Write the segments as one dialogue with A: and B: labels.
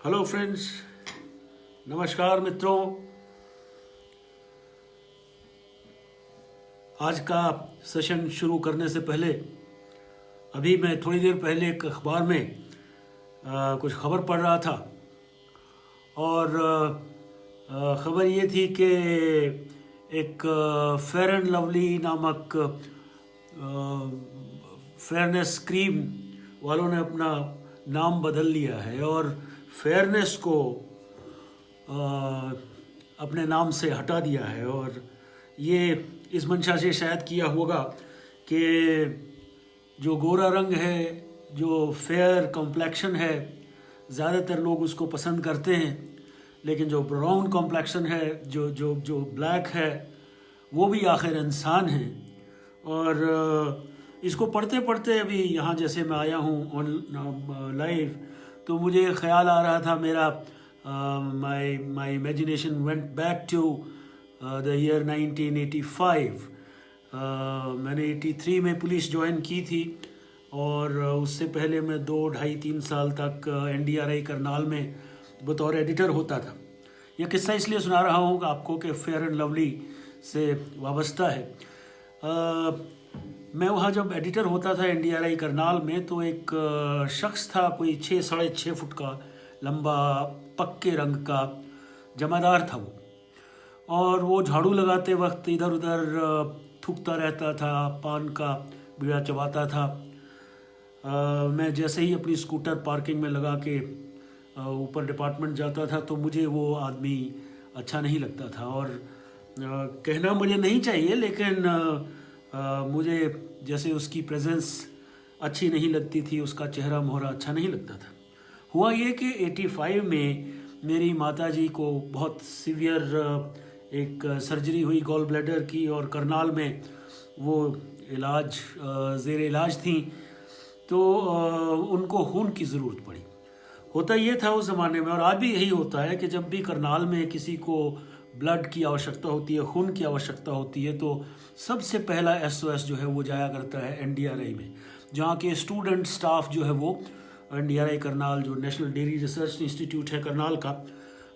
A: Hello friends, नमस्कार मित्रों। आज का सेशन शुरू करने से पहले अभी मैं थोड़ी देर पहले एक अखबार में कुछ खबर पढ़ रहा था और खबर ये थी कि एक फेयर एंड लवली नामक फेयरनेस क्रीम वालों ने अपना नाम बदल लिया है और फेयरनेस को अपने नाम से हटा दिया है। और ये इस मंशा से शायद किया होगा कि जो गोरा रंग है, जो फेयर कॉम्प्लेक्शन है, ज़्यादातर लोग उसको पसंद करते हैं, लेकिन जो ब्राउन कॉम्प्लेक्शन है, जो जो जो ब्लैक है, वो भी आखिर इंसान है। और इसको पढ़ते पढ़ते अभी यहाँ जैसे मैं आया हूँ ऑन लाइव, तो मुझे ख्याल आ रहा था, मेरा my imagination went back to the year 1985। मैंने 83 में पुलिस ज्वाइन की थी और उससे पहले मैं 2-2.5-3 साल तक NDRI करनाल में बतौर एडिटर होता था। यह किस्सा इसलिए सुना रहा हूँ आपको कि फेयर एंड लवली से वाबस्ता है। मैं वहाँ जब एडिटर होता था NDRI करनाल में, तो एक शख्स था, कोई 6-6.5 फुट का लंबा, पक्के रंग का जमादार था वो। और वो झाड़ू लगाते वक्त इधर उधर थूकता रहता था, पान का बीड़ा चबाता था। मैं जैसे ही अपनी स्कूटर पार्किंग में लगा के ऊपर डिपार्टमेंट जाता था, तो मुझे वो आदमी अच्छा नहीं लगता था। और कहना मुझे नहीं चाहिए, लेकिन मुझे जैसे उसकी प्रेजेंस अच्छी नहीं लगती थी, उसका चेहरा मोहरा अच्छा नहीं लगता था। हुआ ये कि 85 में मेरी माताजी को बहुत सीवियर एक सर्जरी हुई गॉल ब्लैडर की, और करनाल में वो ज़ेर इलाज थी, तो उनको खून की ज़रूरत पड़ी। होता ये था उस ज़माने में, और आज भी यही होता है, कि जब भी करनाल में किसी को ब्लड की आवश्यकता होती है, खून की आवश्यकता होती है, तो सबसे पहला SOS जो है वो जाया करता है NDRI में, जहाँ के स्टूडेंट स्टाफ जो है वो NDRI करनाल, जो नेशनल डेयरी रिसर्च इंस्टीट्यूट है करनाल का,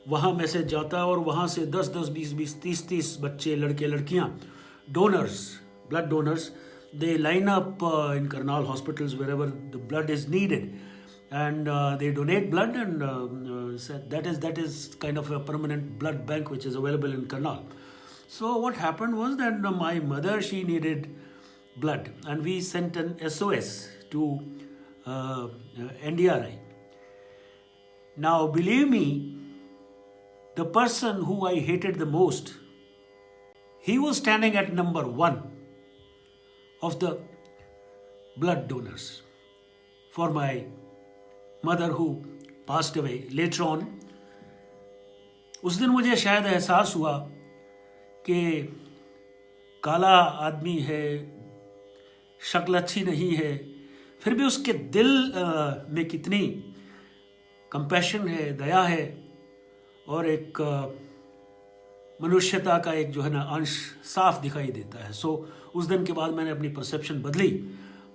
A: वहाँ मैसेज जाता है। और वहाँ से 10-10, 20-20, 30-30 बच्चे, लड़के लड़कियाँ, donors, blood donors, they line up in Karnal hospitals wherever the blood is needed, and they donate blood, and that is kind of a permanent blood bank which is available in Karnal. So what happened was that my mother, she needed blood, and we sent an SOS to NDRI. Now believe me, the person who I hated the most, he was standing at number 1 of the blood donors for my mother who passed away later on. उस दिन मुझे शायद एहसास हुआ कि काला आदमी है, शक्ल अच्छी नहीं है, फिर भी उसके दिल में कितनी कंपैशन है, दया है, और एक मनुष्यता का एक जो है ना अंश साफ दिखाई देता है। सो उस दिन के बाद मैंने अपनी परसेप्शन बदली,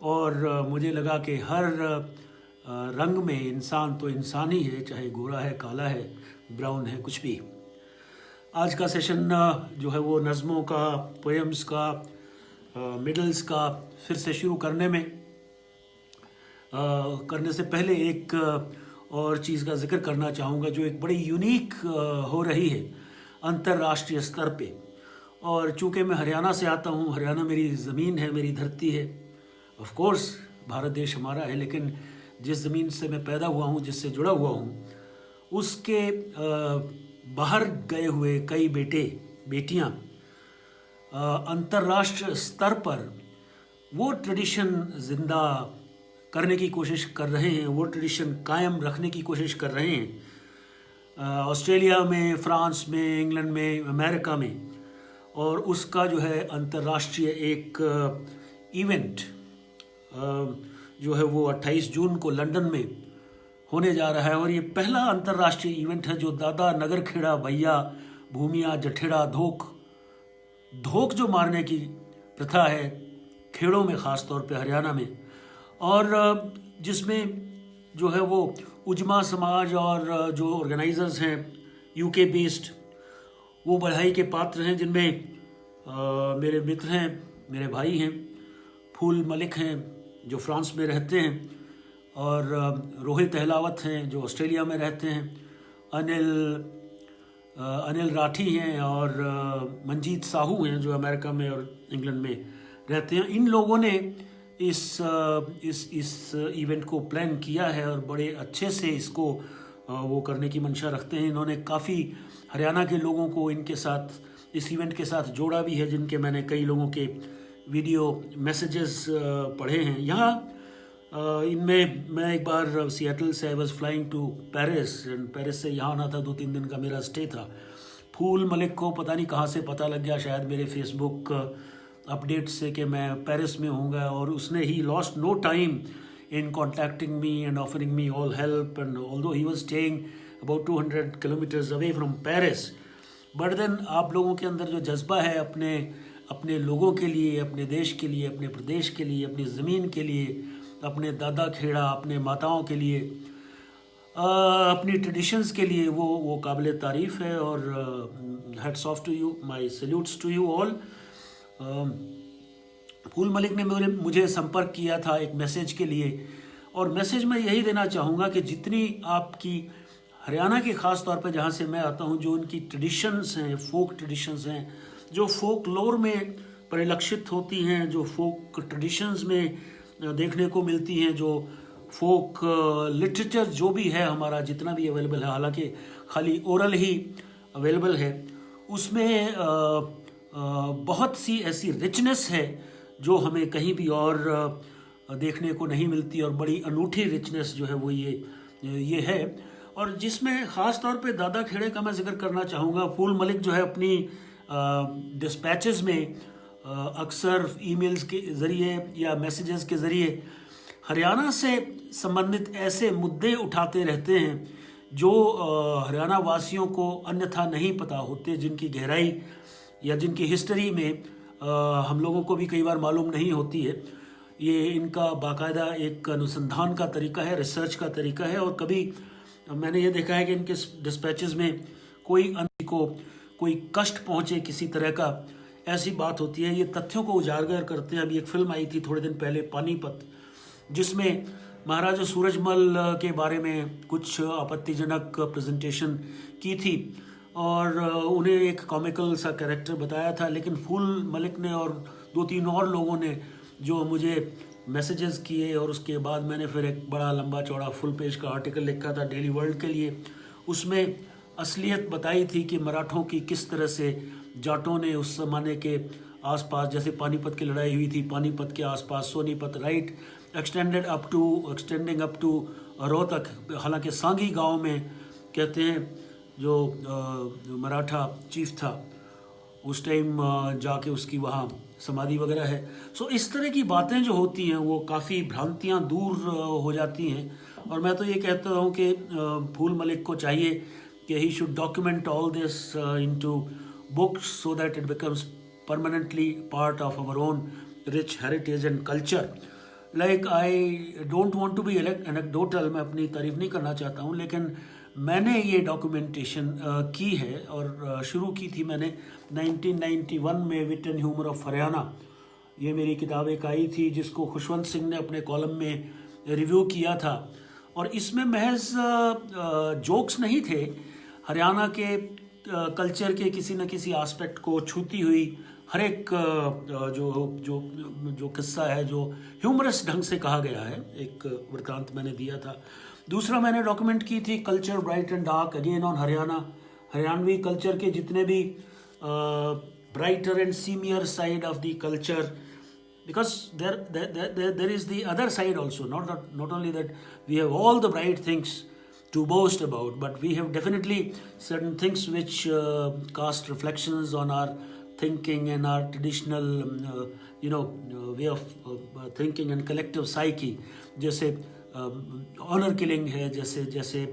A: और मुझे लगा कि हर रंग में इंसान तो इंसान ही है, चाहे गोरा है, काला है, ब्राउन है, कुछ भी। आज का सेशन जो है वो नज़मों का, पोएम्स का, मिडल्स का फिर से शुरू करने से पहले एक और चीज़ का जिक्र करना चाहूँगा, जो एक बड़ी यूनिक हो रही है अंतर्राष्ट्रीय स्तर पे। और चूँकि मैं हरियाणा से आता हूँ, हरियाणा मेरी ज़मीन है, मेरी धरती है, ऑफ कोर्स भारत देश हमारा है, लेकिन जिस ज़मीन से मैं पैदा हुआ हूँ, जिससे जुड़ा हुआ हूँ, उसके बाहर गए हुए कई बेटे बेटियाँ अंतर्राष्ट्रीय स्तर पर वो ट्रेडिशन ज़िंदा करने की कोशिश कर रहे हैं, वो ट्रेडिशन कायम रखने की कोशिश कर रहे हैं, ऑस्ट्रेलिया में, फ्रांस में, इंग्लैंड में, अमेरिका में। और उसका जो है अंतर्राष्ट्रीय एक इवेंट जो है वो 28 जून को लंदन में होने जा रहा है। और ये पहला अंतर्राष्ट्रीय इवेंट है जो दादा, नगर खेड़ा, भैया, भूमिया, जठेड़ा, धोख जो मारने की प्रथा है खेड़ों में, ख़ास तौर पे हरियाणा में, और जिसमें जो है वो उजमा समाज और जो ऑर्गेनाइजर्स हैं यूके बेस्ड, वो बधाई के पात्र हैं, जिनमें मेरे मित्र हैं, मेरे भाई हैं, फूल मलिक हैं जो फ्रांस में रहते हैं, और रोहित अहलावत हैं जो ऑस्ट्रेलिया में रहते हैं, अनिल राठी हैं, और मंजीत साहू हैं जो अमेरिका में और इंग्लैंड में रहते हैं। इन लोगों ने इस इवेंट को प्लान किया है और बड़े अच्छे से इसको वो करने की मंशा रखते हैं। इन्होंने काफ़ी हरियाणा के लोगों को इनके साथ, इस इवेंट के साथ जोड़ा भी है, जिनके मैंने कई लोगों के वीडियो मैसेजेस पढ़े हैं। यहाँ इनमें मैं एक बार सिएटल से I was flying to Paris, and Paris से यहाँ आना था, 2-3 दिन का मेरा स्टे था। फूल मलिक को पता नहीं कहाँ से पता लग गया, शायद मेरे फेसबुक अपडेट से, कि मैं पेरिस में होऊंगा, और उसने ही lost no time in contacting me and offering me all help, and although he was staying about 200 kilometers away from Paris, but then आप लोगों के अंदर जो जज्बा है अपने लोगों के लिए, अपने देश के लिए, अपने प्रदेश के लिए, अपनी ज़मीन के लिए, अपने दादा खेड़ा, अपने माताओं के लिए, अपनी ट्रेडिशंस के लिए, वो काबिल तारीफ़ है। और hats off to you, my salutes to you all. Phool Malik ने मुझे संपर्क किया था एक मैसेज के लिए, और मैसेज मैं यही देना चाहूँगा कि जितनी आपकी हरियाणा के ख़ास तौर पर, जहाँ से मैं आता हूँ, जो उनकी ट्रेडिशंस हैं, फोक ट्रेडिशंस हैं, जो फोक लोर में परिलक्षित होती हैं, जो फोक ट्रेडिशंस में देखने को मिलती हैं, जो फोक लिटरेचर जो भी है हमारा, जितना भी अवेलेबल है, हालांकि खाली ओरल ही अवेलेबल है, उसमें बहुत सी ऐसी रिचनेस है जो हमें कहीं भी और देखने को नहीं मिलती, और बड़ी अनूठी रिचनेस जो है वो ये है। और जिसमें ख़ास तौर पे दादा खेड़े का मैं जिक्र करना चाहूँगा। फूल मलिक जो है अपनी डिस्पैचेस में अक्सर ईमेल्स के ज़रिए या मैसेजेस के ज़रिए हरियाणा से संबंधित ऐसे मुद्दे उठाते रहते हैं जो हरियाणा वासियों को अन्यथा नहीं पता होते, जिनकी गहराई या जिनकी हिस्ट्री में हम लोगों को भी कई बार मालूम नहीं होती है। ये इनका बाकायदा एक अनुसंधान का तरीका है, रिसर्च का तरीका है, और कभी मैंने ये देखा है कि इनके डिस्पैचेस में कोई को कोई कष्ट पहुँचे किसी तरह का, ऐसी बात होती है। ये तथ्यों को उजागर करते हैं। अभी एक फिल्म आई थी थोड़े दिन पहले, पानीपत, जिसमें महाराजा सूरजमल के बारे में कुछ आपत्तिजनक प्रेजेंटेशन की थी, और उन्हें एक कॉमिकल सा कैरेक्टर बताया था। लेकिन फूल मलिक ने और 2-3 और लोगों ने जो मुझे मैसेजेस किए, और उसके बाद मैंने फिर एक बड़ा लंबा चौड़ा फुल पेज का आर्टिकल लिखा था डेली वर्ल्ड के लिए। उसमें असलियत बताई थी कि मराठों की किस तरह से जाटों ने उस ज़माने के आसपास, जैसे पानीपत की लड़ाई हुई थी, पानीपत के आसपास Sonipat right extending up to Rohtak, हालांकि सांगी गांव में कहते हैं जो मराठा चीफ था उस टाइम जाके उसकी वहाँ समाधि वगैरह है। सो इस तरह की बातें जो होती हैं वो काफ़ी भ्रांतियाँ दूर हो जाती हैं, और मैं तो ये कहता हूँ कि फूल मलिक को चाहिए कि he should document all this into books so that it becomes permanently part of our own rich heritage and culture. Like I don't want to be anecdotal, मैं अपनी तारीफ नहीं करना चाहता हूँ, लेकिन मैंने ये डॉक्यूमेंटेशन की है, और शुरू की थी मैंने 1991 में wit and humour of Haryana. ये मेरी किताब एक आई थी जिसको खुशवंत सिंह ने अपने कॉलम में रिव्यू किया था, और इसमें महज जोक्स नहीं थे, हरियाणा के कल्चर के किसी न किसी एस्पेक्ट को छूती हुई हर एक जो किस्सा है, जो ह्यूमरस ढंग से कहा गया है, एक वृत्तांत मैंने दिया था। दूसरा मैंने डॉक्यूमेंट की थी culture bright and dark, again on Haryana, Haryanvi culture के जितने भी brighter and seamier side of the culture, because there is the other side also, not only that we have all the bright things to boast about, but we have definitely certain things which cast reflections on our thinking and our traditional way of thinking and collective psyche, जैसे honour killing है, जैसे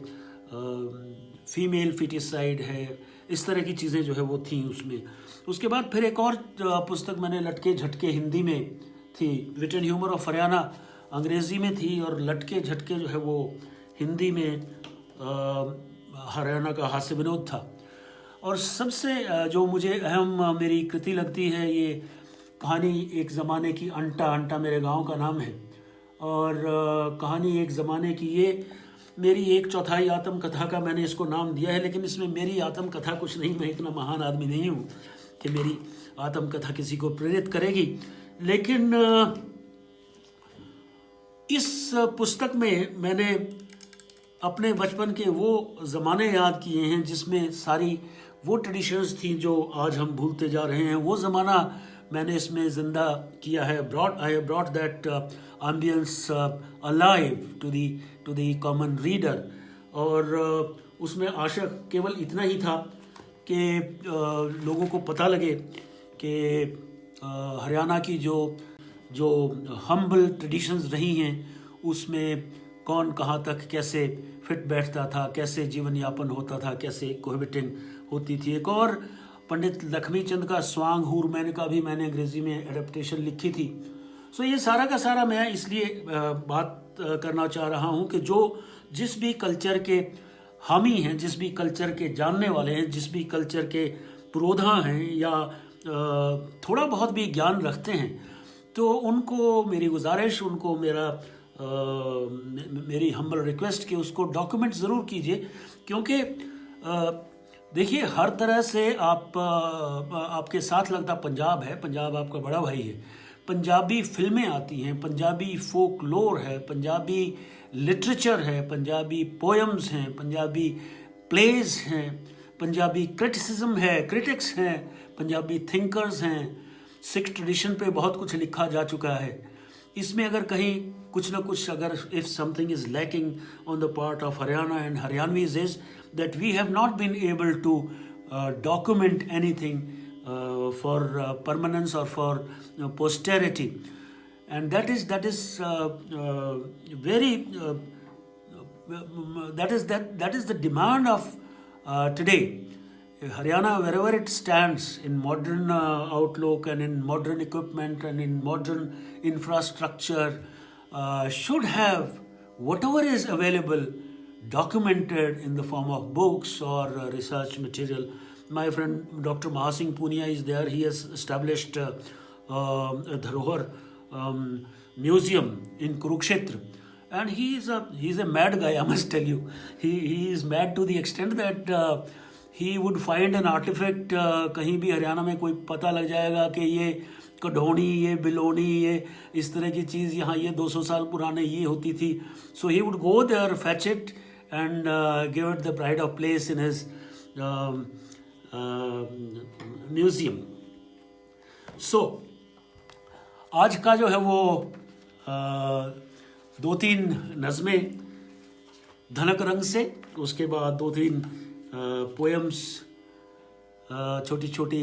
A: female foeticide है, इस तरह की चीज़ें जो है वो थी उसमें। उसके बाद फिर एक और पुस्तक मैंने लटके झटके हिंदी में थी, wit and humour of Haryana अंग्रेज़ी में थी, और लटके झटके जो है वो हिंदी में हरियाणा का हास्य विनोद था। और सबसे जो मुझे अहम मेरी कृति लगती है, ये कहानी एक ज़माने की, अंटा, अंटा मेरे गांव का नाम है, और कहानी एक ज़माने की, ये मेरी 1/4 आत्मकथा का मैंने इसको नाम दिया है। लेकिन इसमें मेरी आत्मकथा कुछ नहीं, मैं इतना महान आदमी नहीं हूँ कि मेरी आत्मकथा किसी को प्रेरित करेगी। लेकिन इस पुस्तक में मैंने अपने बचपन के वो ज़माने याद किए हैं जिसमें सारी वो ट्रेडिशंस थी जो आज हम भूलते जा रहे हैं। वो ज़माना मैंने इसमें ज़िंदा किया है। I have brought that ambience alive to the common reader। और उसमें आशा केवल इतना ही था कि लोगों को पता लगे कि हरियाणा की जो हम्बल ट्रेडिशंस रही हैं उसमें कौन कहाँ तक कैसे फिट बैठता था, कैसे जीवन यापन होता था, कैसे कोहेबिटिंग होती थी। एक और पंडित लक्ष्मीचंद का स्वांग हूर मैन का भी मैंने अंग्रेजी में एडेप्टेशन लिखी थी। सो ये सारा का सारा मैं इसलिए बात करना चाह रहा हूँ कि जिस भी कल्चर के हामी हैं, जिस भी कल्चर के जानने वाले हैं, जिस भी कल्चर के पुरोधा हैं या थोड़ा बहुत भी ज्ञान रखते हैं, तो उनको मेरी गुजारिश, उनको मेरी हम्बल रिक्वेस्ट कि उसको डॉक्यूमेंट ज़रूर कीजिए। क्योंकि देखिए, हर तरह से आपके साथ लगता पंजाब है, पंजाब आपका बड़ा भाई है। पंजाबी फिल्में आती हैं, पंजाबी फोकलोर है, पंजाबी लिटरेचर है, पंजाबी पोएम्स हैं, पंजाबी प्लेज हैं, पंजाबी क्रिटिसिज्म है, क्रिटिक्स हैं, पंजाबी थिंकर्स हैं। सिख ट्रेडिशन पे बहुत कुछ लिखा जा चुका है। इसमें अगर कहीं कुछ ना कुछ, अगर if something is lacking on the part of Haryana and Haryanvis is that we have not been able to document anything for permanence or for posterity, and that is very that is the demand of today. Haryana, wherever it stands in modern outlook and in modern equipment and in modern infrastructure, should have whatever is available documented in the form of books or research material. My friend Dr. Mahasingh Punia is there. He has established a Dharohar museum in Kurukshetra, and he's a mad guy, I must tell you. He is mad to the extent that he would find an artifact कहीं भी हरियाणा में कोई पता लग जाएगा कि ये कढौनी, ये बिलोनी, ये इस तरह की चीज़ यहाँ ये 200 साल पुराने ये होती थी. So he would go there, fetch it and give it the pride of place in his museum. So आज का जो है वो 2-3 नज़में धनक रंग से, उसके बाद 2-3 पोएम्स छोटी छोटी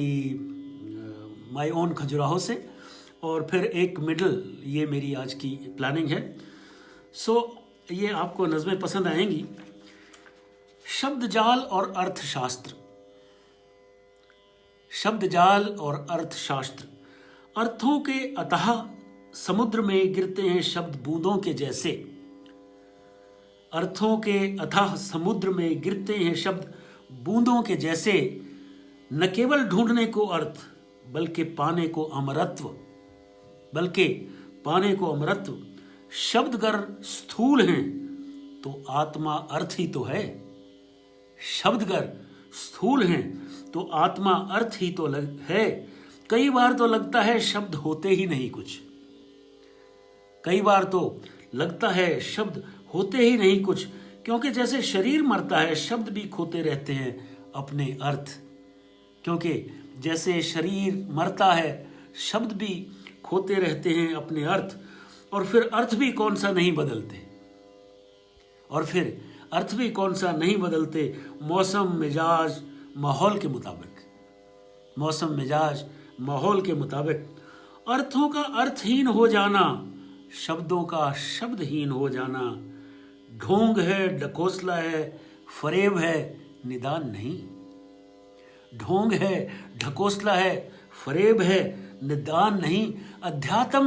A: माय ओन खजुराहो से, और फिर एक मिडल. ये मेरी आज की प्लानिंग है. सो ये आपको नज़में पसंद आएंगी. शब्द जाल और अर्थशास्त्र. शब्द जाल और अर्थशास्त्र. अर्थों के अथाह समुद्र में गिरते हैं शब्द बूंदों के जैसे. अर्थों के अथाह समुद्र में गिरते हैं शब्द बूंदों के जैसे. न केवल ढूंढने को अर्थ बल्कि पाने को अमरत्व. शब्द गर स्थूल हैं तो आत्मा अर्थ ही तो है. शब्द गर स्थूल हैं तो आत्मा अर्थ ही तो है. कई बार तो लगता है शब्द होते ही नहीं कुछ. कई बार तो लगता है शब्द होते ही नहीं कुछ. क्योंकि जैसे शरीर मरता है शब्द भी खोते रहते हैं अपने अर्थ. क्योंकि जैसे शरीर मरता है शब्द भी खोते रहते हैं अपने अर्थ. और फिर अर्थ भी कौन सा नहीं बदलते. मौसम मिजाज माहौल के मुताबिक. अर्थों का अर्थहीन हो जाना, शब्दों का शब्दहीन हो जाना. ढोंग है, ढकोसला है, फरेब है, निदान नहीं. ढोंग है, ढकोसला है, फरेब है, निदान नहीं. अध्यात्म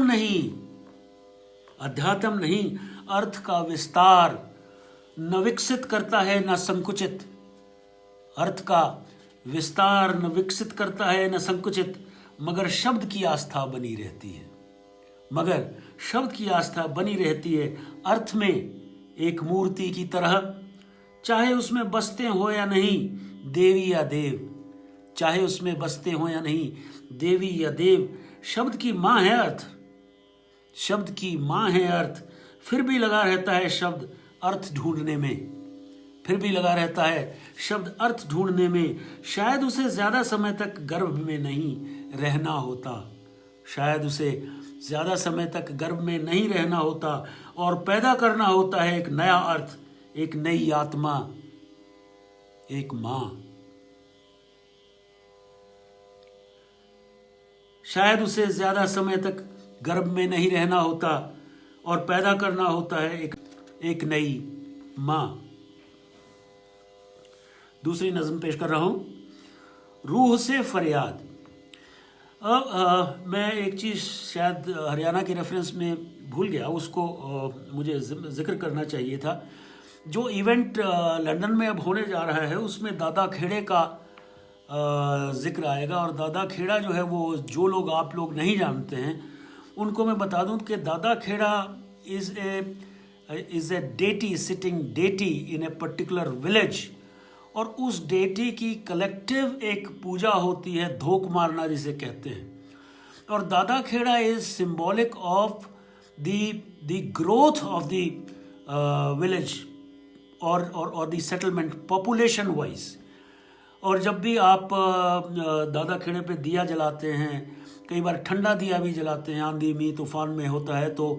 A: नहीं. अर्थ का विस्तार न विकसित करता है न संकुचित, अर्थ का विस्तार न विकसित करता है न संकुचित, मगर शब्द की आस्था बनी रहती है, मगर शब्द की आस्था बनी रहती है अर्थ में एक मूर्ति की तरह, चाहे उसमें बसते हो या नहीं देवी या देव, चाहे उसमें बसते हो या नहीं देवी या देव। शब्द की मां है अर्थ, शब्द की मां है अर्थ, फिर भी लगा रहता है शब्द अर्थ ढूंढने में, फिर भी लगा रहता है शब्द अर्थ ढूंढने में। शायद उसे ज्यादा समय तक गर्भ में नहीं रहना होता, शायद उसे ज्यादा समय तक गर्भ में नहीं रहना होता और पैदा करना होता है एक नया अर्थ, एक नई आत्मा, एक मां। शायद उसे ज्यादा समय तक गर्भ में नहीं रहना होता और पैदा करना होता है एक नई मां। दूसरी नज़्म पेश कर रहा हूं, रूह से फरियाद। अब मैं एक चीज़ शायद हरियाणा के रेफरेंस में भूल गया, उसको मुझे जिक्र करना चाहिए था। जो इवेंट लंदन में अब होने जा रहा है उसमें दादा खेड़े का जिक्र आएगा, और दादा खेड़ा जो है वो जो लोग आप लोग नहीं जानते हैं उनको मैं बता दूं कि Dada Khera is a deity sitting deity in a particular village, और उस डेटी की कलेक्टिव एक पूजा होती है, धोक मारना जिसे कहते हैं। और Dada Khera is symbolic of the growth of the village और द सेटलमेंट पॉपुलेशन वाइज। और जब भी आप दादा खेड़े पे दिया जलाते हैं, कई बार ठंडा दिया भी जलाते हैं, आंधी मी तूफान में होता है तो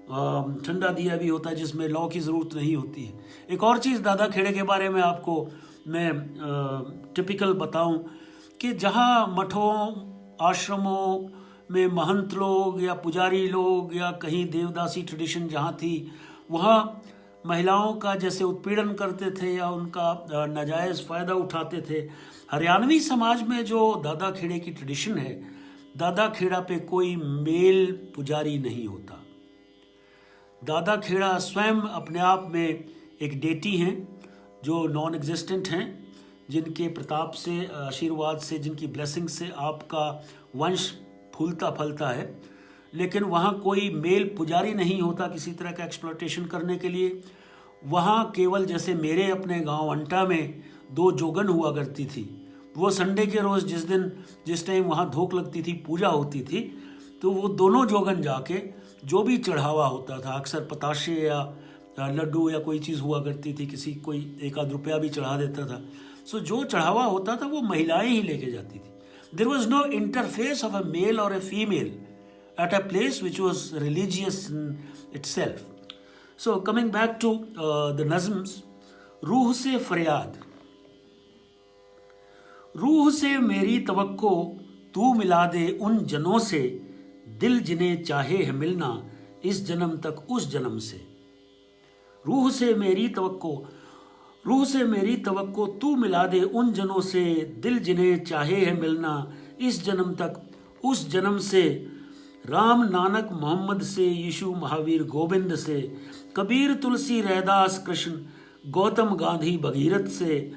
A: ठंडा दिया भी होता है जिसमें लौ की ज़रूरत नहीं होती है। एक और चीज़ दादा खेड़े के बारे में आपको मैं टिपिकल बताऊं कि जहां मठों आश्रमों में महंत लोग या पुजारी लोग या कहीं देवदासी ट्रेडिशन जहां थी, वहां महिलाओं का जैसे उत्पीड़न करते थे या उनका नाजायज़ फ़ायदा उठाते थे। हरियाणवी समाज में जो दादा खेड़े की ट्रेडिशन है, दादा खेड़ा पे कोई मेल पुजारी नहीं होता। दादा खेड़ा स्वयं अपने आप में एक डेटी हैं जो नॉन एग्जिस्टेंट हैं, जिनके प्रताप से, आशीर्वाद से, जिनकी ब्लेसिंग से आपका वंश फूलता फलता है। लेकिन वहाँ कोई मेल पुजारी नहीं होता किसी तरह का एक्सप्लॉयटेशन करने के लिए। वहाँ केवल जैसे मेरे अपने गांव अंटा में 2 जोगन हुआ करती थी, वो संडे के रोज़ जिस टाइम वहाँ धोख लगती थी, पूजा होती थी, तो वो दोनों जोगन जाके जो भी चढ़ावा होता था, अक्सर पताशे या लड्डू या कोई चीज़ हुआ करती थी, किसी कोई 1 आध रुपया भी चढ़ा देता था, सो जो चढ़ावा होता था वो महिलाएं ही लेके जाती थी। There was no interface of a male और a female at a place which was religious in itself. So coming back to the nazms, रूह से फरियाद। रूह से मेरी तवक्को तू मिला दे उन जनों से, दिल जिन्हें चाहे है मिलना इस जन्म तक उस जन्म से। रूह से मेरी तवक्को तू मिला दे उन जनों से, दिल जिन्हें चाहे है मिलना इस जन्म तक उस जन्म से। राम नानक मोहम्मद से, यीशु महावीर गोविंद से, कबीर तुलसी रैदास कृष्ण, गौतम गांधी भगीरथ से,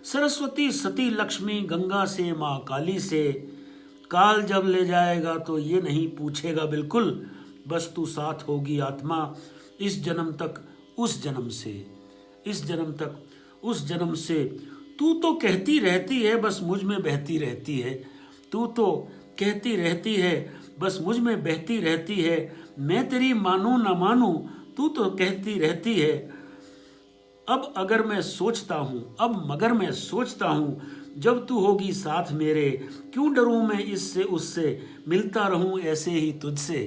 A: सरस्वती सती लक्ष्मी गंगा से, माँ काली से। काल जब ले जाएगा तो ये नहीं पूछेगा बिल्कुल, बस तू साथ होगी आत्मा इस जन्म तक उस जन्म से, इस जन्म तक उस जन्म से। तू तो कहती रहती है बस मुझ में बहती रहती है, तू तो कहती रहती है बस मुझ में बहती रहती है। मैं तेरी मानूं ना मानूं तू तो कहती रहती है। अब अगर मैं सोचता हूँ, अब मगर मैं सोचता हूँ, जब तू होगी साथ मेरे, क्यों डरूं मैं इससे उससे, मिलता रहूं ऐसे ही तुझसे,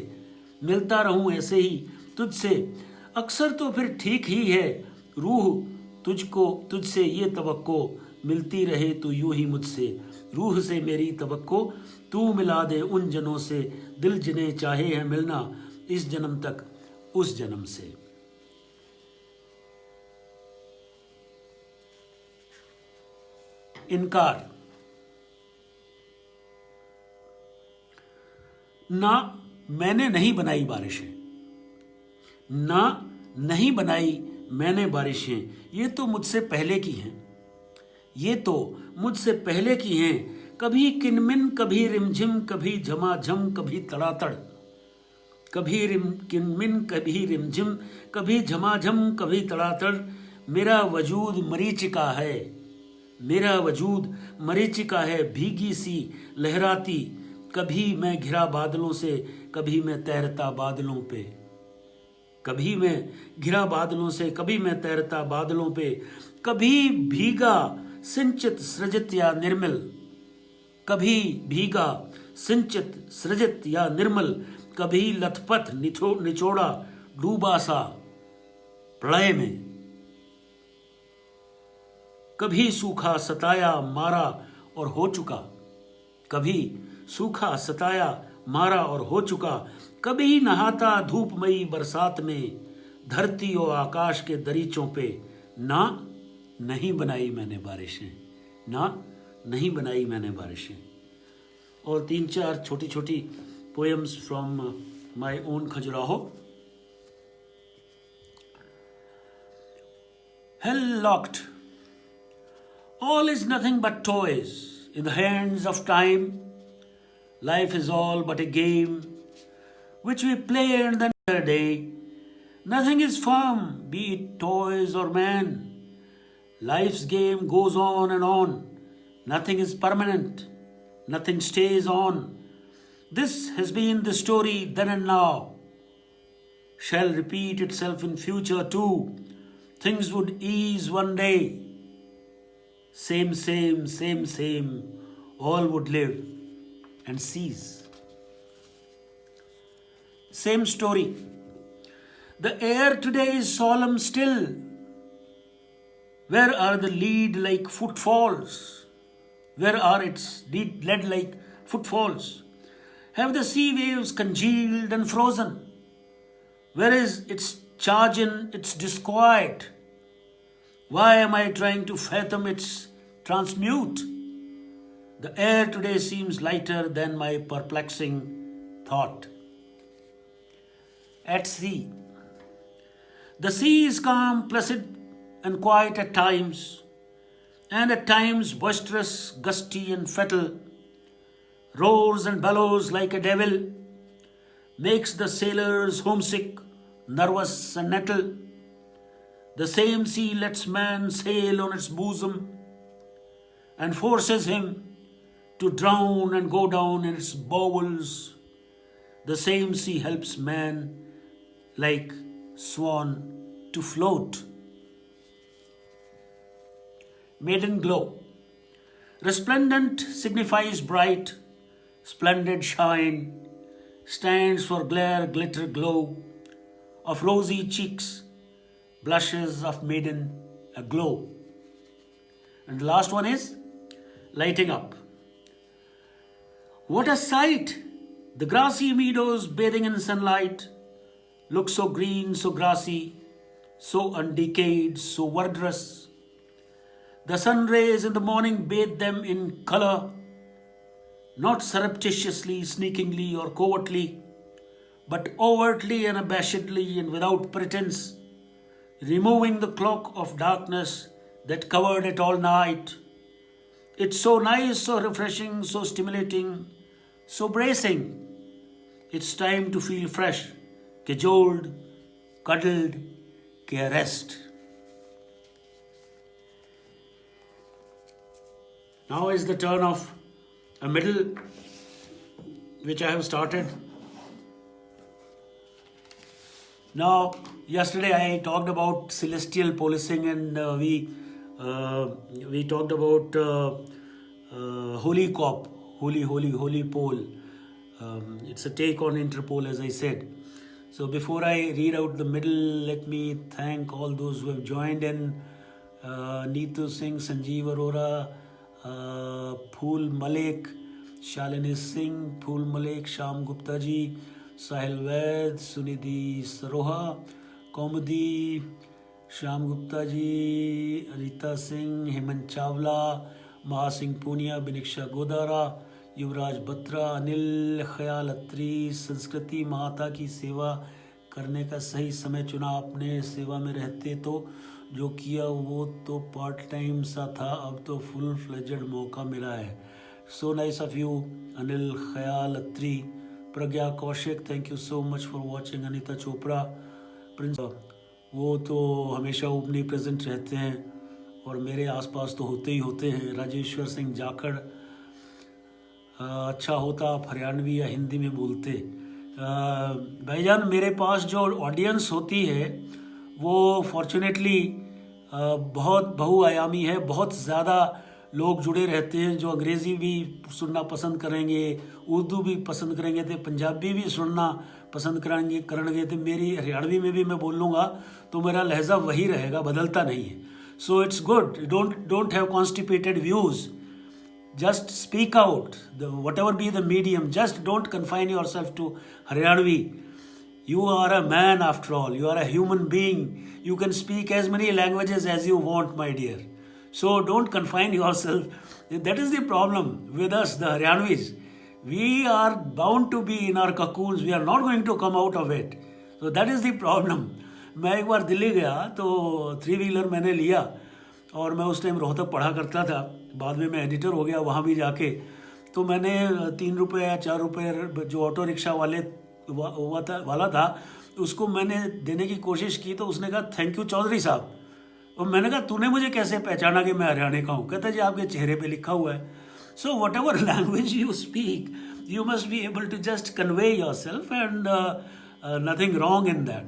A: मिलता रहूं ऐसे ही तुझसे। अक्सर तो फिर ठीक ही है, रूह तुझसे ये तवक्को, मिलती रहे तू यूं ही मुझसे। रूह से मेरी तवक्को तू मिला दे उन जनों से, दिल जिन्हें चाहे है मिलना इस जन्म तक उस जन्म से। इनकार। ना मैंने नहीं बनाई बारिशें, ना नहीं बनाई मैंने बारिशें, ये तो मुझसे पहले की हैं, ये तो मुझसे पहले की हैं। कभी किनमिन कभी रिमझिम, कभी झमाझम कभी तड़ातड़, कभी किनमिन कभी रिमझिम, कभी झमाझम कभी तड़ातड़। मेरा वजूद मरीचिका है, मेरा वजूद मरीचिका है, भीगी सी लहराती। कभी मैं घिरा बादलों से, कभी मैं तैरता बादलों पे, कभी मैं घिरा बादलों से, कभी मैं तैरता बादलों पे। कभी भीगा सिंचित सृजित या निर्मल, कभी भीगा सिंचित सृजित या निर्मल। कभी लथपथ निचोड़ा डूबा सा प्रलय में, कभी सूखा सताया मारा और हो चुका, कभी सूखा सताया मारा और हो चुका। कभी नहाता धूपमयी बरसात में, धरती और आकाश के दरीचों पे। ना नहीं बनाई मैंने बारिशें, ना नहीं बनाई मैंने बारिशें। और 3-4 छोटी छोटी poems from my own Khajuraho. Hell locked, all is nothing but toys in the hands of time. Life is all but a game which we play and then another day. Nothing is firm, be it toys or man. Life's game goes on and on. Nothing is permanent, nothing stays on. This has been the story then and now, shall repeat itself in future too. Things would ease one day. Same, same, all would live and cease. Same story. The air today is solemn still. Where are the lead-like footfalls? Where are its lead-like footfalls? Have the sea waves congealed and frozen? Where is its charge in its disquiet? Why am I trying to fathom its transmute? The air today seems lighter than my perplexing thought. At sea. The sea is calm, placid, and quiet at times, and at times boisterous, gusty, and fatal, roars and bellows like a devil, makes the sailors homesick, nervous, and nettle. The same sea lets man sail on its bosom and forces him to drown and go down in its bowels. The same sea helps man like swan to float. Maiden glow. Resplendent signifies bright, splendid shine, stands for glare, glitter, glow of rosy cheeks, blushes of maiden aglow. And the last one is lighting up. What a sight! The grassy meadows bathing in sunlight look so green, so grassy, so undecayed, so wondrous. The sun rays in the morning bathe them in color, not surreptitiously, sneakingly, or covertly, but overtly and abashedly and without pretense, removing the cloak of darkness that covered it all night. It's so nice, so refreshing, so stimulating, so bracing. It's time to feel fresh, cajoled, cuddled, caressed. Now is the turn of a middle which I have started. Now, yesterday I talked about celestial policing, and we talked about Holy Cop, Holy Pole. It's a take on Interpol, as I said. So before I read out the middle, let me thank all those who have joined in. Neetu Singh, Sanjeev Arora, Phul Malik, Shalini Singh, Phul Malik, Sham Gupta ji, Sahil Vaid, Sunidhi Saroha, Komadi, Sham Gupta ji, Anita Singh, Hemant Chawla, Maha Singh Punia, Biniksha Godara, युवराज बत्रा, अनिल, ख्याल अत्री, संस्कृति माता की सेवा करने का सही समय चुना आपने, सेवा में रहते तो जो किया वो तो पार्ट टाइम सा था, अब तो फुल फ्लेजेड मौका मिला है. So nice of you Anil Khyal Atri. Pragya Kaushik, thank you so much for watching. Anita Chopra, Prince वो तो हमेशा ओपनी प्रेजेंट रहते हैं और मेरे आसपास तो होते ही होते हैं. राजेश्वर सिंह जाखड़, अच्छा होता आप हरियाणवी या हिंदी में बोलते. भाईजान मेरे पास जो ऑडियंस होती है वो फॉर्चुनेटली बहुत बहुआयामी है. बहुत ज़्यादा लोग जुड़े रहते हैं जो अंग्रेज़ी भी सुनना पसंद करेंगे, उर्दू भी पसंद करेंगे, तो पंजाबी भी सुनना पसंद करेंगे तो मेरी हरियाणवी में भी मैं बोल लूँगा तो मेरा लहजा वही रहेगा, बदलता नहीं है. So it's good. Don't have constipated views. Just speak out, whatever be the medium. Just don't confine yourself to Haryanvi. You are a man after all. You are a human being. You can speak as many languages as you want, my dear. So don't confine yourself. That is the problem with us, the Haryanvis. We are bound to be in our cocoons. We are not going to come out of it. So that is the problem. मैं एक बार दिल्ली गया तो 3-wheeler मैंने लिया और मैं उस time Rohtak पढ़ा करता था. बाद में मैं एडिटर हो गया वहाँ भी जाके. तो मैंने 3 रुपये या 4 रुपये जो ऑटो रिक्शा वाला था उसको मैंने देने की कोशिश की तो उसने कहा थैंक यू चौधरी साहब. और मैंने कहा तूने मुझे कैसे पहचाना कि मैं हरियाणा का हूँ? कहता जी आपके चेहरे पे लिखा हुआ है. So whatever language you speak you must be able to just convey yourself and nothing wrong in that.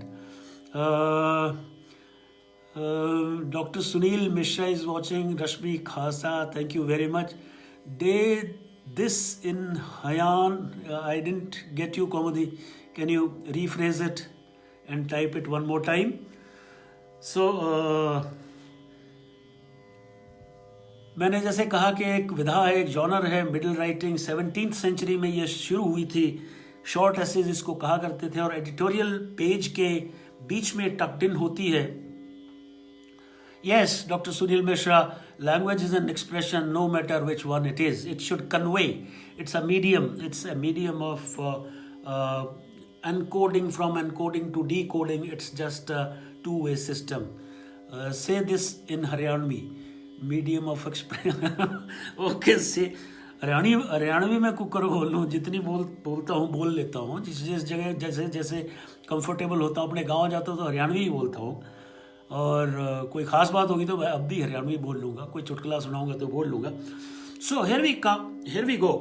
A: Dr. Sunil Mishra is watching. Rashmi Khasa, thank you very much. This in Hayan, I didn't get you, Komodi. Can you rephrase it and type it one more time? So, मैंने जैसे कहा कि एक विधा है, एक genre है middle writing. 17th century में ये शुरू हुई थी. शॉर्ट एसेज इसको कहा करते थे और एडिटोरियल पेज के बीच में टक्ड इन होती है. Yes, Dr. Sunil Mishra, language is an expression no matter which one it is. It should convey. It's a medium. It's a medium of encoding from encoding to decoding. It's just a two-way system. Say this in Haryanvi. Medium of expression. Okay, say. Haryanvi में cooker बोल लूँ, जितनी बोलता हूँ बोल लेता हूँ. जिस जगह जैसे कंफर्टेबल होता हूँ. अपने गाँव जाता हूँ तो हरियाणवी ही बोलता हूँ और कोई ख़ास बात होगी तो मैं अब भी हरियाणवी बोल लूँगा. कोई चुटकुला सुनाऊंगा तो बोल लूँगा. So here we go.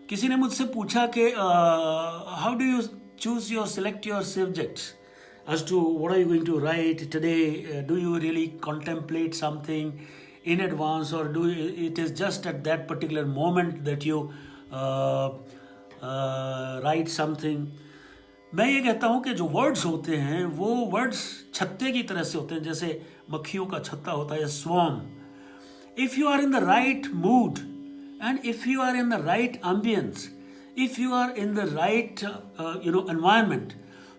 A: किसी ने मुझसे पूछा कि how do you choose your select your subjects as to what are you going to write today. Do you really contemplate something in advance or it is just at that particular moment that you write something. मैं ये कहता हूँ कि जो words होते हैं वो words छत्ते की तरह से होते हैं, जैसे मक्खियों का छत्ता होता है, swarm. If you are in the right mood and if you are in the right ambience, if you are in the right environment,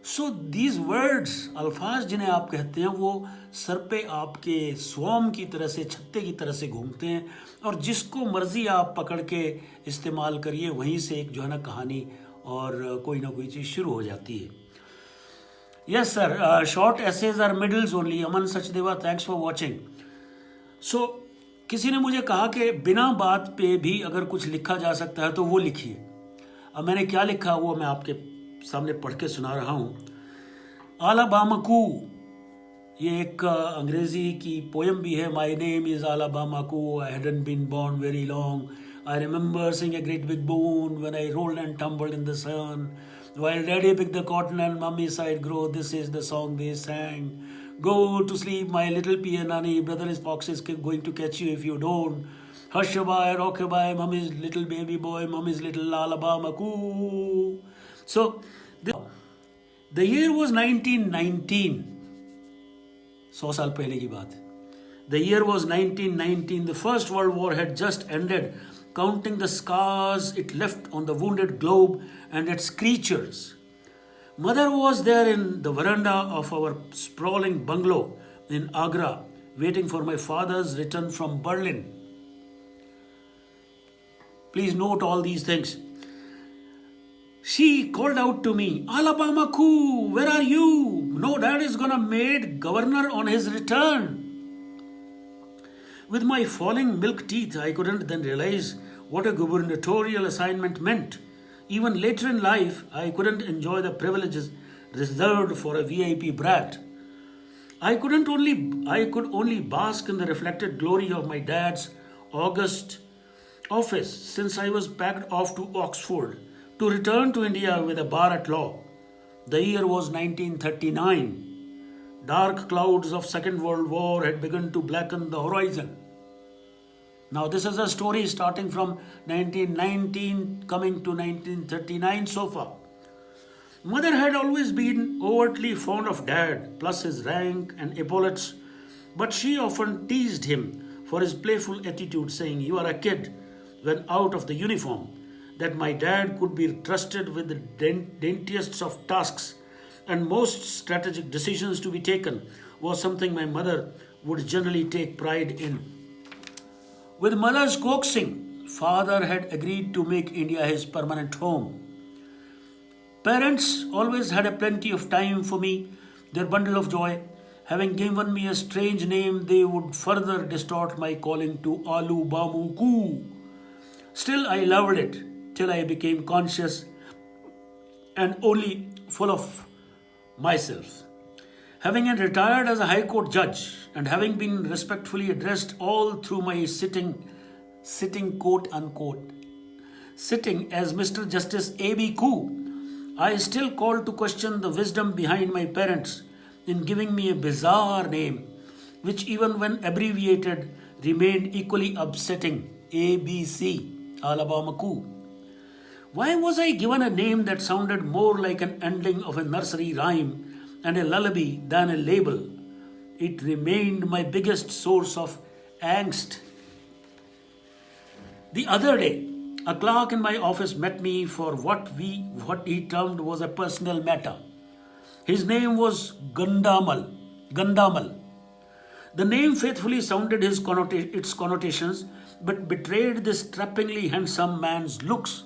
A: so these words, अल्फाज जिन्हें आप कहते हैं, वो सर पे आपके स्वॉर्म की तरह से, छत्ते की तरह से घूमते हैं और जिसको मर्जी आप पकड़ के इस्तेमाल करिए, वहीं से एक जो है ना कहानी और कोई ना कोई चीज़ शुरू हो जाती है. Yes sir, short essays are middles only. Aman Sachdeva, thanks for watching. So किसी ने मुझे कहा कि बिना बात पे भी अगर कुछ लिखा जा सकता है तो वो लिखिए. अब मैंने क्या लिखा वो मैं आपके सामने पढ़ के सुना रहा हूँ. आलाबामाकू, ये एक अंग्रेजी की पोएम भी है. माई नेम इज़ आलाबामाकू, I hadn't been born very long. I remember seeing a great big bone when I rolled and tumbled in the sun. While daddy picked the cotton and mummy sighed grow, this is the song they sang. Go to sleep, my little pianani, brother is fox is going to catch you if you don't. Hush-a-bye, rock-a-bye, mummy's little baby boy, mummy's little Alabama coo. So, the year was 1919. 100 साल पहले की बात है. The year was 1919. The First World War had just ended. Counting the scars it left on the wounded globe and its creatures. Mother was there in the veranda of our sprawling bungalow in Agra, waiting for my father's return from Berlin. Please note all these things. She called out to me, Alabama Coo, where are you? No, dad is gonna made governor on his return. With my falling milk teeth, I couldn't then realize what a gubernatorial assignment meant. Even later in life, I couldn't enjoy the privileges reserved for a VIP brat. I could only bask in the reflected glory of my dad's august office since I was packed off to Oxford to return to India with a bar at law. The year was 1939. Dark clouds of Second World War had begun to blacken the horizon. Now, this is a story starting from 1919 coming to 1939 so far. Mother had always been overtly fond of dad, plus his rank and epaulets, but she often teased him for his playful attitude, saying, "You are a kid," when out of the uniform, that my dad could be trusted with the daintiest of tasks and most strategic decisions to be taken was something my mother would generally take pride in. With mother's coaxing, father had agreed to make India his permanent home. Parents always had a plenty of time for me, their bundle of joy. Having given me a strange name, they would further distort my calling to Alu Bamu Koo. Still, I loved it till I became conscious and only full of myself. Having retired as a High Court judge and having been respectfully addressed all through my sitting quote unquote, sitting as Mr. Justice A.B. Koo, I still called to question the wisdom behind my parents in giving me a bizarre name, which even when abbreviated remained equally upsetting, ABC, Alabama Koo. Why was I given a name that sounded more like an ending of a nursery rhyme and a lullaby than a label? It remained my biggest source of angst. The other day, a clerk in my office met me for what he termed was a personal matter. His name was Gandamal. The name faithfully sounded its connotations, but betrayed this strappingly handsome man's looks.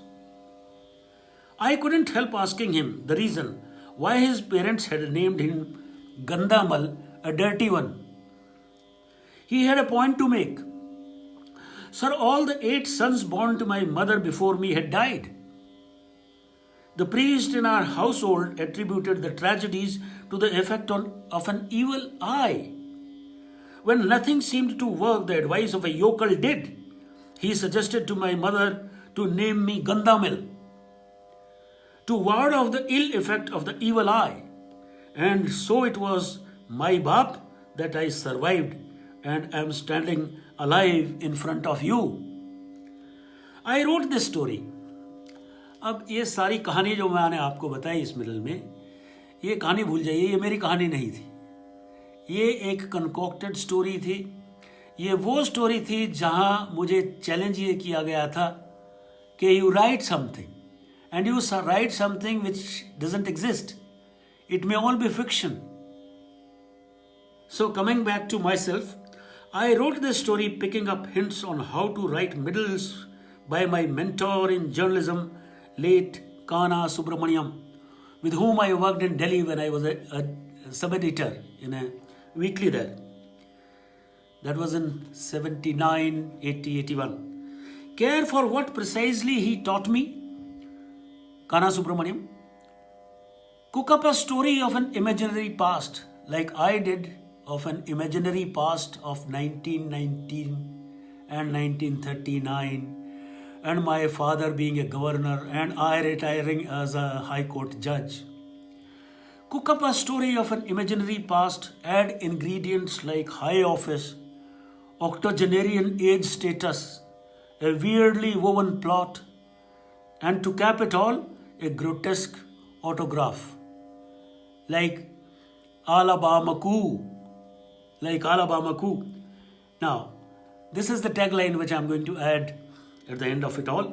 A: I couldn't help asking him the reason why his parents had named him Gandamal, a dirty one. He had a point to make. Sir, all the 8 sons born to my mother before me had died. The priest in our household attributed the tragedies to the effect of an evil eye. When nothing seemed to work, the advice of a yokel did. He suggested to my mother to name me Gandamil, to ward off the ill effect of the evil eye. And so it was my bap that I survived and am standing alive in front of you. I wrote this story. अब ये सारी कहानी जो मैंने आपको बताई इस middle में, ये कहानी भूल जाइए, ये मेरी कहानी नहीं थी. ये एक कंकॉक्टेड स्टोरी थी. ये वो स्टोरी थी जहां मुझे चैलेंज ये किया गया था कि you right something and you right something which doesn't exist. It may all be fiction. So coming back to myself, I wrote this story picking up hints on how to write middles by my mentor in journalism, late Kana Subramaniam, with whom I worked in Delhi when I was a sub-editor in a weekly there. That was in 79, 80, 81. Care for what precisely he taught me? Kana Subramaniam. Cook up a story of an imaginary past, like I did of an imaginary past of 1919 and 1939, and my father being a governor and I retiring as a High Court judge. Cook up a story of an imaginary past, add ingredients like high office, octogenarian age status, a weirdly woven plot, and to cap it all, a grotesque autograph. Like Alabama Koo. Now, this is the tagline which I'm going to add at the end of it all.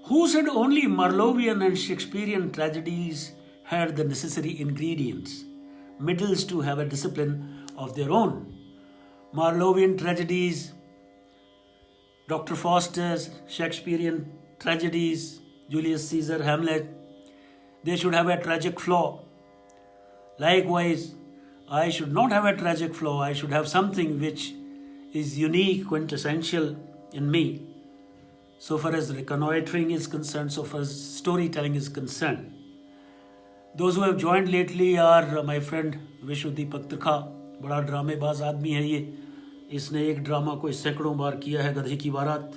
A: Who said only Marlowean and Shakespearean tragedies had the necessary ingredients, middles to have a discipline of their own? Marlowean tragedies, Dr. Faustus, Shakespearean tragedies, Julius Caesar, Hamlet, they should have a tragic flaw. Likewise, I should not have a tragic flaw. I should have something which is unique, quintessential in me. So far as reconnoitering is concerned, so far as storytelling is concerned. Those who have joined lately are my friend Vishwadeepak Trikha. बड़ा ड्रामेबाज आदमी है ये. इसने एक drama को सैकड़ों बार किया है, गधे की बारात.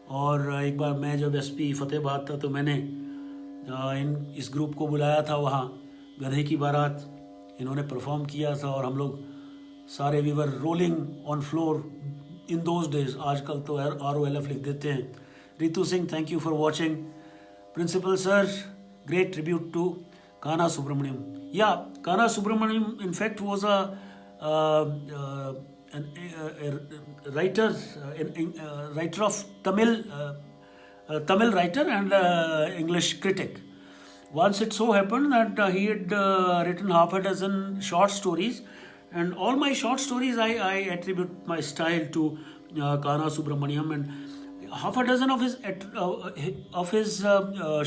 A: और एक बार मैं जब एसपी फतेहाबाद था तो मैंने इस ग्रुप को बुलाया था वहाँ, गधे की बारात. इन्होंने परफॉर्म किया था और हम लोग सारे we were rolling on floor in those days. आजकल तो ROLF लिख देते हैं. Ritu Singh, thank you for watching. Principal sir, great tribute to Kana Subramaniam. Yeah, Kana Subramaniam in fact was a writer, writer of Tamil writer and English critic. Once it so happened that he had written half a dozen short stories, and all my short stories I attribute my style to Kana Subramaniam, and half a dozen of his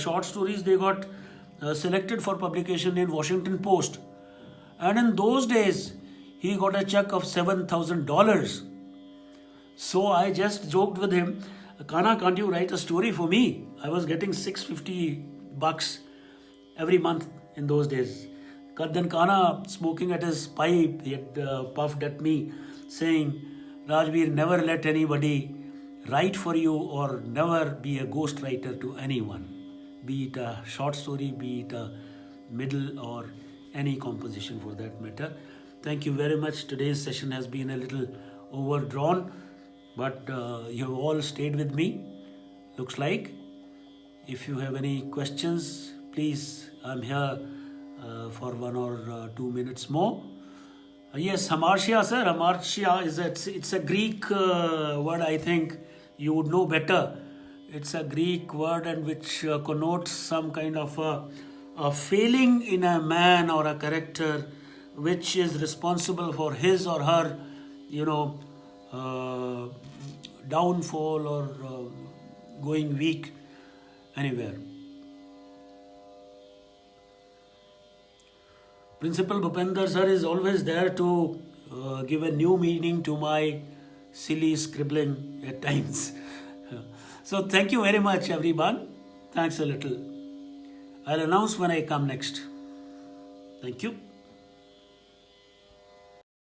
A: short stories, they got selected for publication in Washington Post. And in those days, he got a check of $7,000. So I just joked with him, Kana, can't you write a story for me? I was getting $650 every month in those days. Then Kana, smoking at his pipe, he had puffed at me, saying, Rajbir, never let anybody write for you, or never be a ghost writer to anyone, be it a short story, be it a middle, or any composition for that matter. Thank you very much. Today's session has been a little overdrawn, but you have all stayed with me, looks like. If you have any questions, please, I'm here for 1 or 2 minutes more. Yes, hamartia, sir. Hamartia it's a Greek word, I think. You would know better. It's a Greek word, and which connotes some kind of a failing in a man or a character which is responsible for his or her, downfall or going weak anywhere. Principal Bhupender sir is always there to give a new meaning to my silly scribbling at times. So thank you very much, everyone. Thanks a little. I'll announce when I come next. Thank you.